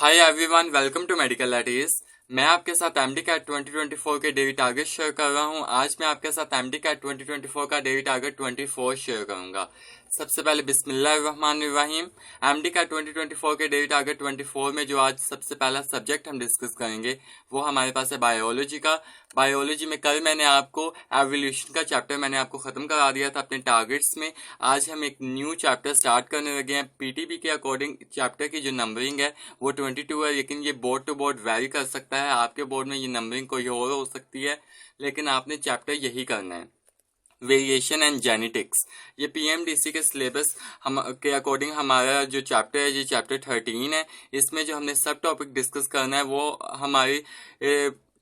Hi everyone, welcome to medical lattice. मैं आपके साथ एमडी कैट 2024 के डेली टारगेट शेयर कर रहा हूं। आज मैं आपके साथ एमडी कैट 2024 का डेली टारगेट 24 शेयर करूंगा। सबसे पहले बिस्मिल्लाहिर्रहमानिर्रहीम। एमडी कैट 2024 के डेली टारगेट 24 में जो आज सबसे पहला सब्जेक्ट हम डिस्कस करेंगे वो हमारे पास है बायोलॉजी का। बायोलॉजी में कल मैंने आपको एवोल्यूशन का चैप्टर मैंने आपको खत्म करा दिया था अपने टारगेट्स में। आज हम एक न्यू चैप्टर स्टार्ट करने लगे हैं। पीटीबी के अकॉर्डिंग चैप्टर की जो नंबरिंग है वो 22 है, लेकिन ये बोर्ड टू बोर्ड वेरी कर सकता है। आपके बोर्ड में ये नंबरिंग कोई और हो सकती है, लेकिन आपने चैप्टर यही करना है, वेरिएशन एंड जेनेटिक्स। ये पीएमडीसी के सिलेबस हम के अकॉर्डिंग हमारा जो चैप्टर है ये चैप्टर 13 है। इसमें जो हमने सब टॉपिक डिस्कस करना है वो हमारी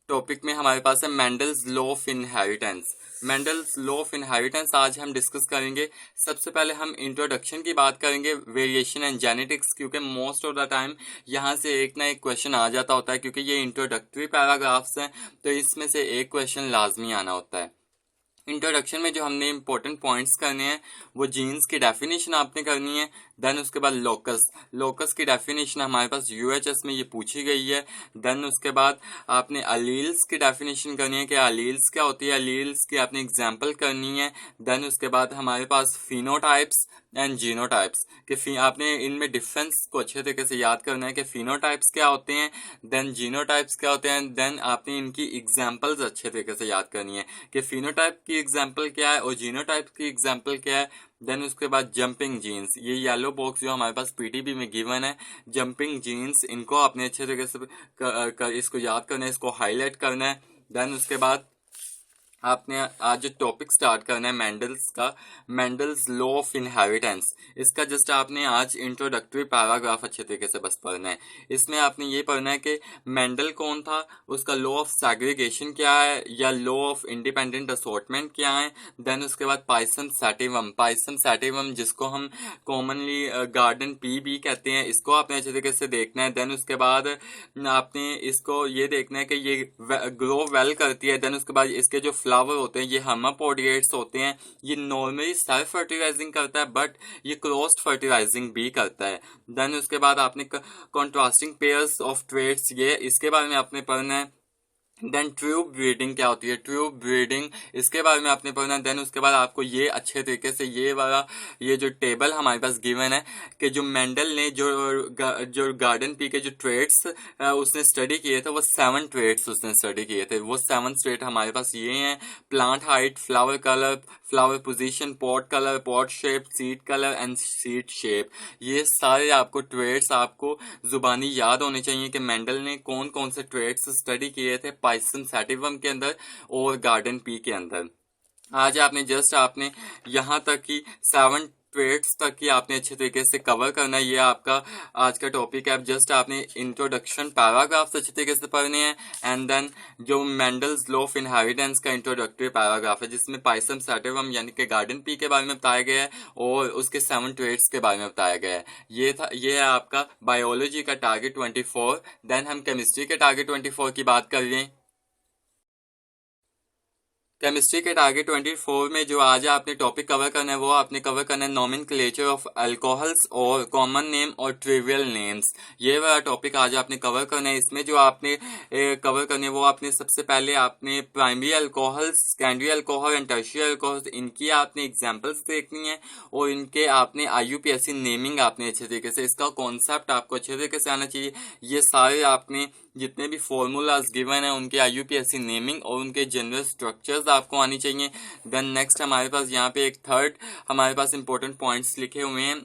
टॉपिक में हमारे पास है Mendel's law of inheritance. Mendel's law of inheritance आज हम डिस्कस करेंगे। सबसे पहले हम इंट्रोडक्शन की बात करेंगे, वेरिएशन एंड जेनेटिक्स, क्योंकि मोस्ट ऑफ द टाइम यहाँ से एक ना एक क्वेश्चन आ जाता होता है, क्योंकि ये इंट्रोडक्टरी पैराग्राफ्स हैं तो इसमें से एक क्वेश्चन लाजमी आना होता है। इंट्रोडक्शन में जो हमने इंपॉर्टेंट पॉइंट्स करने हैं वो जीन्स की डेफिनेशन आपने करनी है। देन उसके बाद लोकस की डेफिनेशन हमारे पास यूएचएस में ये पूछी गई है। देन उसके बाद आपने अलील्स की डेफिनेशन करनी है कि अलील्स क्या होती है, अलील्स की आपने एग्जांपल करनी है। देन उसके बाद हमारे पास फिनोटाइप्स एंड जीनोटाइप्स कि आपने इनमें डिफरेंस को अच्छे तरीके से याद करना है कि फिनोटाइप्स क्या होते हैं, देन जीनोटाइप्स क्या होते हैं। देन आपने इनकी एग्जांपल्स अच्छे तरीके से याद करनी है कि फिनोटाइप की एग्जांपल क्या है और जीनोटाइप की एग्जांपल क्या है। देन उसके बाद जंपिंग जीन्स, ये येलो बॉक्स जो हमारे पास पीटीबी में गिवन है, जंपिंग जीन्स, इनको आपने अच्छे तरीके से इसको याद करना है, इसको हाईलाइट करना है। देन उसके बाद आपने आज जो टॉपिक स्टार्ट करना है मेंडल्स का, मेंडल्स लॉ ऑफ इनहेरिटेंस। इसका जस्ट आपने आज इंट्रोडक्टरी पैराग्राफ अच्छे तरीके से बस पढ़ना है। इसमें आपने ये पढ़ना है कि मेंडल कौन था, उसका लॉ ऑफ सेग्रीगेशन क्या है या लॉ ऑफ इंडिपेंडेंट असॉर्टमेंट क्या है। देन उसके बाद पाइसन सैटिवम जिसको हम कॉमनली गार्डन पी भी कहते हैं, इसको आपने अच्छे तरीके से देखना है। देन उसके बाद आपने इसको ये देखना है कि ये ग्रो वेल करती है। देन उसके बाद इसके जो फ्लावर होते हैं ये हर्मापोडिएट्स होते हैं। ये नॉर्मली सेल्फ फर्टिलाइजिंग करता है बट ये क्रॉस्ड फर्टिलाइजिंग भी करता है। देन उसके बाद आपने कॉन्ट्रास्टिंग पेयर्स ऑफ ट्रेट्स, ये इसके बारे में आपने पढ़ना है। देन ट्यूब ब्रीडिंग क्या होती है, ट्यूब ब्रीडिंग, इसके बारे में आपने पढ़ना है। देन उसके बाद आपको ये अच्छे तरीके से ये जो टेबल हमारे पास गिवन है कि जो मेंडल ने जो गार्डन पी के जो ट्रेट्स उसने स्टडी किए थे वो 7 ट्रेट्स उसने स्टडी किए थे। वो 7 ट्रेट हमारे पास ये हैं, plant height, flower colour, flower position, pot colour, pot shape, seed colour and seed shape. ये सारे आपको ट्रेट्स आपको जुबानी याद होने चाहिए कि मेंडल ने कौन कौन से ट्रेट्स स्टडी किए थे पाइसन सैटिवम के अंदर और गार्डन पी के अंदर। आज आपने जस्ट आपने यहाँ तक की 7 ट्रेट्स तक की आपने अच्छे तरीके से कवर करना है। ये आपका आज का टॉपिक है। जस्ट आपने इंट्रोडक्शन पैराग्राफ्स अच्छे तरीके से पढ़ने हैं एंड देन जो मेंडल्स लॉ ऑफ इनहेरिटेंस का इंट्रोडक्टरी पैराग्राफ है जिसमें पाइसन सैटिवम यानी कि गार्डन पी के बारे में बताया गया है और उसके 7 ट्रेट्स के बारे में बताया गया है। ये है आपका बायोलॉजी का टारगेट 24। देन हम केमिस्ट्री के टारगेट 24 की बात कर रहे हैं। केमिस्ट्री के टारगेट 24 में जो आज आपने टॉपिक कवर करना है वो आपने कवर करना है नोमेनक्लेचर ऑफ अल्कोहल्स और कॉमन नेम और ट्रिवियल नेम्स। ये वाला टॉपिक आज आपने कवर करना है। इसमें जो आपने कवर करने है वो आपने सबसे पहले आपने primary alcohols, secondary alcohol and tertiary alcohols, इनकी आपने एग्जांपल्स देखनी है और इनके आपने आईयूपीएसी नेमिंग आपने अच्छे तरीके से, इसका कॉन्सेप्ट आपको अच्छे तरीके से आना चाहिए। ये सारे आपने जितने भी फॉर्मूलाज गिवन है उनके आईयूपीएसी नेमिंग और उनके जनरल स्ट्रक्चर्स आपको आनी चाहिए। देन नेक्स्ट हमारे पास यहाँ पे एक थर्ड हमारे पास इंपॉर्टेंट पॉइंट्स लिखे हुए हैं।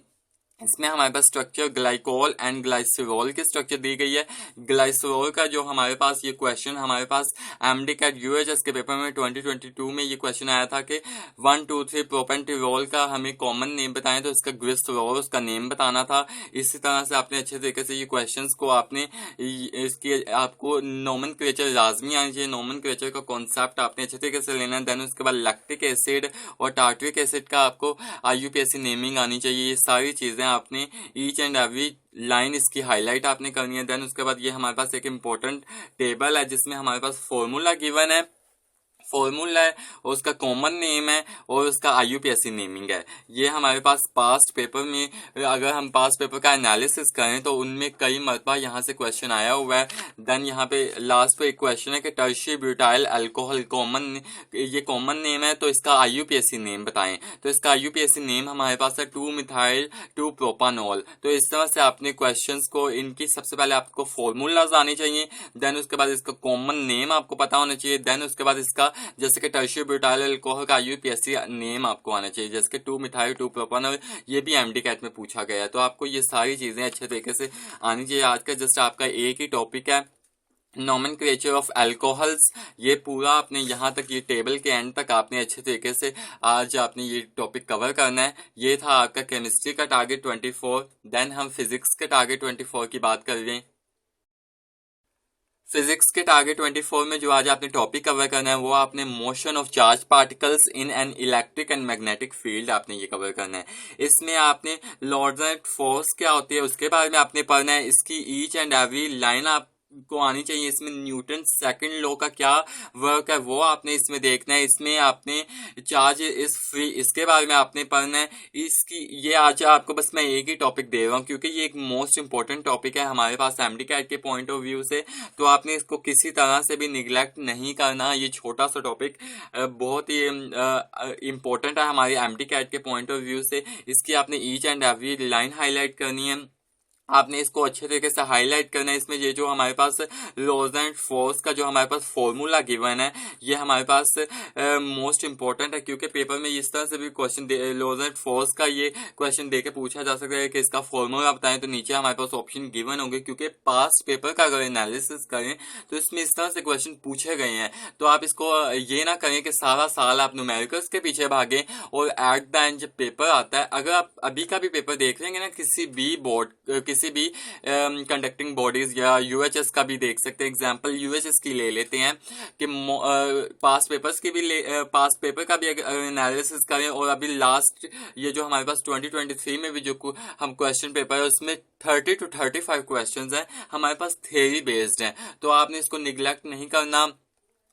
इसमें हमारे पास स्ट्रक्चर ग्लाइकोल एंड ग्लाइसरॉल की स्ट्रक्चर दी गई है। ग्लाइसरॉल का जो हमारे पास ये क्वेश्चन हमारे पास एमडी कैट यूएचएस के पेपर में 2022 में ये क्वेश्चन आया था कि 1 2 3 प्रोपेंटिरोल का हमें कॉमन नेम बताएं तो इसका ग्लिसरॉल उसका नेम बताना था। इसी तरह से आपने अच्छे तरीके से ये क्वेश्चंस को आपने इसकी आपको नोमेनक्लेचर लाजमी आनी चाहिए। नोमेनक्लेचर का कॉन्सेप्ट आपने अच्छे तरीके से लेना है। देन उसके बाद लैक्टिक एसिड और टार्टरिक एसिड का आपको आईयूपीएसी नेमिंग आनी चाहिए। ये सारी चीजें आपने ईच एंड एवरी लाइन इसकी हाईलाइट आपने करनी है। देन उसके बाद ये हमारे पास एक इम्पोर्टेंट टेबल है जिसमें हमारे पास फॉर्मूला गिवन है। फॉर्मूला है और उसका कॉमन नेम है और उसका IUPAC नेमिंग है। ये हमारे पास पास्ट पेपर में, अगर हम पास्ट पेपर का एनालिसिस करें तो उनमें कई मरतबा यहाँ से क्वेश्चन आया हुआ है। देन यहाँ पे लास्ट पे एक क्वेश्चन है कि टर्शियरी ब्यूटाइल अल्कोहल ये कॉमन नेम है, तो इसका IUPAC नेम बताएं। तो इसका IUPAC नेम हमारे पास है 2-मिथाइल 2-प्रोपानॉल। तो इस तरह से आपने क्वेश्चंस को, इनकी सबसे पहले आपको फॉर्मूलाज आने चाहिए, देन उसके बाद इसका कॉमन नेम आपको पता होना चाहिए, देन उसके बाद इसका जैसे कि टर्शियरी ब्यूटाइल अल्कोहल का IUPAC नेम आपको आना चाहिए, जैसे कि 2-मिथाइल 2-प्रोपानॉल। ये भी MD कैट में पूछा गया है, तो आपको ये सारी चीजें अच्छे तरीके से आनी चाहिए। आज का जस्ट आपका एक ही टॉपिक है, नॉमेनक्लेचर ऑफ अल्कोहल्स। ये पूरा आपने यहाँ तक, ये टेबल के एंड तक आपने अच्छे तरीके से आज आपने ये टॉपिक कवर करना है। ये था आपका केमिस्ट्री का टारगेट 24। देन हम फिजिक्स के टारगेट 24 की बात कर रहे हैं। फिजिक्स के टारगेट 24 में जो आज आपने टॉपिक कवर करना है वो आपने motion of charge particles in an electric and magnetic field आपने ये कवर करना है। इसमें आपने लॉरेंट फोर्स क्या होती है उसके बारे में आपने पढ़ना है। इसकी ईच एंड एवरी लाइन आप को आनी चाहिए। इसमें न्यूटन सेकंड लॉ का क्या वर्क है वो आपने इसमें देखना है। इसमें आपने चार्ज इज फ्री, इसके बारे में आपने पढ़ना है। इसकी ये आज आपको बस मैं एक ही टॉपिक दे रहा हूँ क्योंकि ये एक मोस्ट इंपॉर्टेंट टॉपिक है हमारे पास MD कैट के पॉइंट ऑफ व्यू से, तो आपने इसको किसी तरह से भी निगलेक्ट नहीं करना। ये छोटा सा टॉपिक बहुत ही इंपॉर्टेंट है हमारे MD कैट के पॉइंट ऑफ व्यू से। इसकी आपने each and every line highlight करनी है, आपने इसको अच्छे तरीके से हाईलाइट करना है। इसमें ये जो हमारे पास लॉरेंट फोर्स का जो हमारे पास फॉर्मूला गिवन है ये हमारे पास मोस्ट इंपॉर्टेंट है क्योंकि पेपर में इस तरह से भी क्वेश्चन लॉरेंट फोर्स का ये क्वेश्चन देके पूछा जा सकता है कि इसका फॉर्मूला बताएं, तो नीचे हमारे पास ऑप्शन गिवन होंगे। क्योंकि पास्ट पेपर का अगर एनालिसिस करें तो इसमें इस तरह से क्वेश्चन पूछे गए हैं, तो आप इसको ये ना करें कि सारा साल आप न्यूमेरिकल्स के पीछे भागे और एट द एंड जब पेपर आता है, अगर आप अभी का भी पेपर देख लेंगे ना किसी भी बोर्ड किसी भी कंडक्टिंग बॉडीज या UHS का भी देख सकते हैं। एग्जांपल UHS की ले लेते हैं कि पास्ट पेपर्स की भी पास्ट पेपर का भी एनालिसिस करें और अभी लास्ट ये जो हमारे पास 2023 में भी जो हम क्वेश्चन पेपर है उसमें 30 to 35 क्वेश्चंस हैं हमारे पास थ्योरी बेस्ड हैं, तो आपने इसको निगलेक्ट नहीं करना।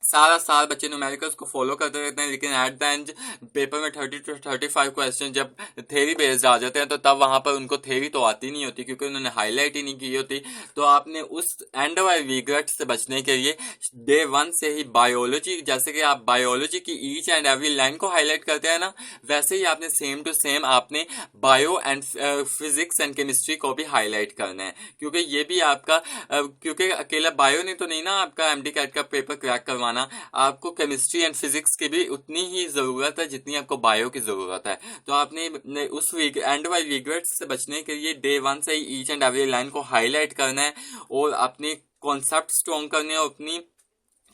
सारा साल बच्चे न्यूमेरिकल्स को फॉलो करते रहते हैं लेकिन एट द एंड पेपर में 30 to 35 क्वेश्चन जब थ्योरी बेस्ड आ जाते हैं तो तब वहां पर उनको थ्योरी तो आती नहीं होती क्योंकि उन्होंने हाईलाइट ही नहीं की होती। तो आपने उस एंड वाइज रिग्रेट से बचने के लिए डे 1 से ही बायोलॉजी, जैसे कि आप बायोलॉजी की ईच एंड एवरी लाइन को हाईलाइट करते हैं ना, वैसे ही आपने सेम टू सेम आपने bio and physics and chemistry को भी हाईलाइट करना है क्योंकि ये भी आपका क्योंकि अकेला बायो ने तो नहीं ना आपका MD कैट का पेपर क्रैक करवाना, आपको केमिस्ट्री एंड फिजिक्स की भी उतनी ही जरूरत है जितनी आपको बायो की जरूरत है। तो आपने उस एंड वाइज रिग्रेट्स से बचने के लिए डे 1 से ही ईच एंड एवरी लाइन को हाईलाइट करना है और अपने कॉन्सेप्ट स्ट्रॉन्ग करने और अपनी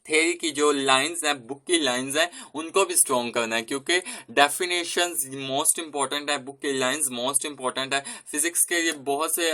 थ्योरी की जो लाइंस हैं, बुक की लाइंस हैं, उनको भी स्ट्रॉन्ग करना है क्योंकि डेफिनेशंस मोस्ट इंपॉर्टेंट है, बुक की लाइंस मोस्ट इंपॉर्टेंट है। फिजिक्स के ये बहुत से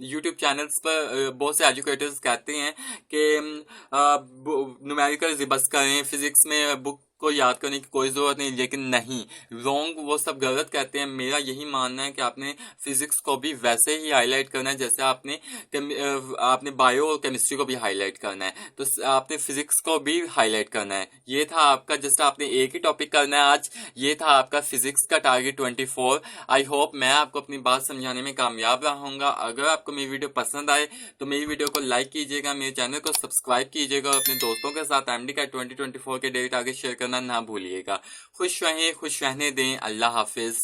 यूट्यूब चैनल्स पर बहुत से एजुकेटर्स कहते हैं कि न्यूमेरिकल रिबस करें, फिजिक्स में बुक को याद करने की कोई जरूरत नहीं, लेकिन नहीं, रॉन्ग, वो सब गलत कहते हैं। मेरा यही मानना है कि आपने फिजिक्स को भी वैसे ही हाईलाइट करना है जैसे आपने बायो और केमिस्ट्री को भी हाईलाइट करना है, तो आपने फिजिक्स को भी हाईलाइट करना है। ये था आपका, जस्ट आपने एक ही टॉपिक करना है आज, ये था आपका फिजिक्स का टारगेट 24। आई होप मैं आपको अपनी बात समझाने में कामयाब रहूंगा। अगर आपको मेरी वीडियो पसंद आए तो मेरी वीडियो को लाइक कीजिएगा, मेरे चैनल को सब्सक्राइब कीजिएगा और अपने दोस्तों के साथ MD कैट 2024 के डेली टारगेट शेयर करना ना भूलिएगा। खुश रहें, खुश रहने दें। अल्लाह हाफिज।